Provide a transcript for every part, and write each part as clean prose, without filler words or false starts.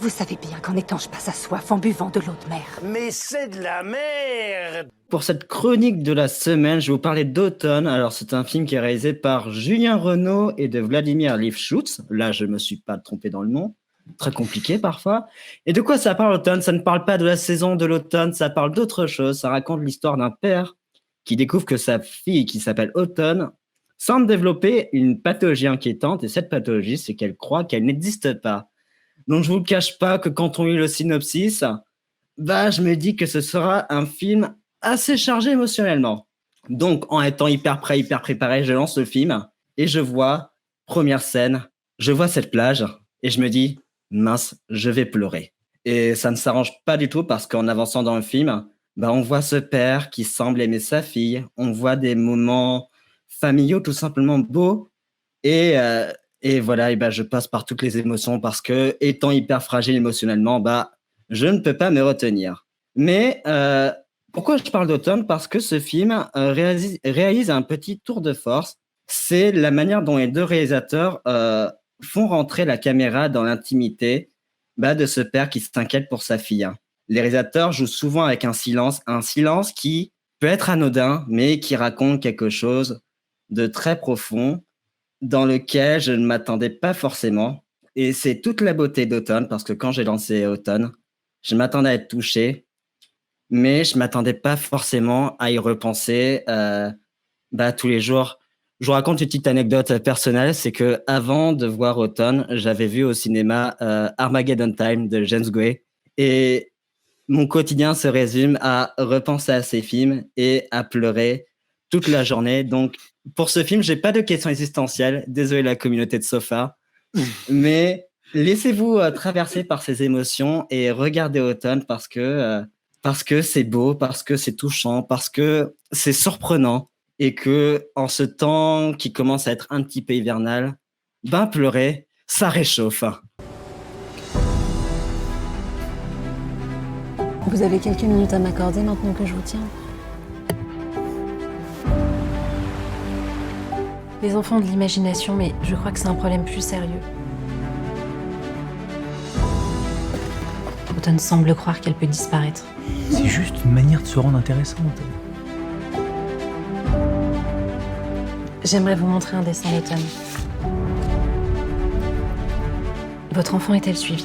Vous savez bien qu'en étanche pas sa soif en buvant de l'eau de mer. Mais c'est de la merde! Pour cette chronique de la semaine, je vais vous parler d'Automne. Alors, c'est un film qui est réalisé par Julien Renaud et de Vladimir Lifshitz. Là, je me suis pas trompé dans le nom. Très compliqué parfois. Et de quoi ça parle, Automne? Ça ne parle pas de la saison de l'automne, ça parle d'autre chose. Ça raconte l'histoire d'un père qui découvre que sa fille, qui s'appelle Automne, semble développer une pathologie inquiétante. Et cette pathologie, c'est qu'elle croit qu'elle n'existe pas. Donc, je vous le cache pas que quand on lit le synopsis, je me dis que ce sera un film assez chargé émotionnellement. Donc, en étant hyper prêt, hyper préparé, je lance le film et je vois, première scène, je vois cette plage et je me dis, mince, je vais pleurer. Et ça ne s'arrange pas du tout parce qu'en avançant dans le film, on voit ce père qui semble aimer sa fille, on voit des moments familiaux tout simplement beaux et voilà, je passe par toutes les émotions parce que, étant hyper fragile émotionnellement, je ne peux pas me retenir. Mais pourquoi je parle d'Automne? Parce que ce film réalise un petit tour de force. C'est la manière dont les deux réalisateurs font rentrer la caméra dans l'intimité de ce père qui s'inquiète pour sa fille. Les réalisateurs jouent souvent avec un silence qui peut être anodin, mais qui raconte quelque chose de très profond, dans lequel je ne m'attendais pas forcément. Et c'est toute la beauté d'Automne, parce que quand j'ai lancé Automne, je m'attendais à être touché, mais je ne m'attendais pas forcément à y repenser tous les jours. Je vous raconte une petite anecdote personnelle, c'est que avant de voir Automne, j'avais vu au cinéma Armageddon Time de James Gray. Et mon quotidien se résume à repenser à ces films et à pleurer toute la journée. Donc, pour ce film, j'ai pas de questions existentielles. Désolé la communauté de Sofa. Mais laissez-vous traverser par ces émotions et regardez Automne parce que c'est beau, parce que c'est touchant, parce que c'est surprenant et que en ce temps qui commence à être un petit peu hivernal, pleurer, ça réchauffe. Vous avez quelques minutes à m'accorder maintenant que je vous tiens? Les enfants ont de l'imagination, mais je crois que c'est un problème plus sérieux. Automne semble croire qu'elle peut disparaître. C'est juste une manière de se rendre intéressante. J'aimerais vous montrer un dessin d'Automne. Votre enfant est-elle suivie?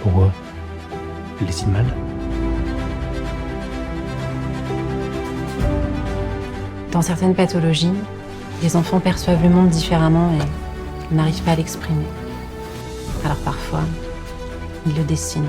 Pourquoi? Elle décide mal? Dans certaines pathologies, les enfants perçoivent le monde différemment et n'arrivent pas à l'exprimer. Alors parfois, ils le dessinent.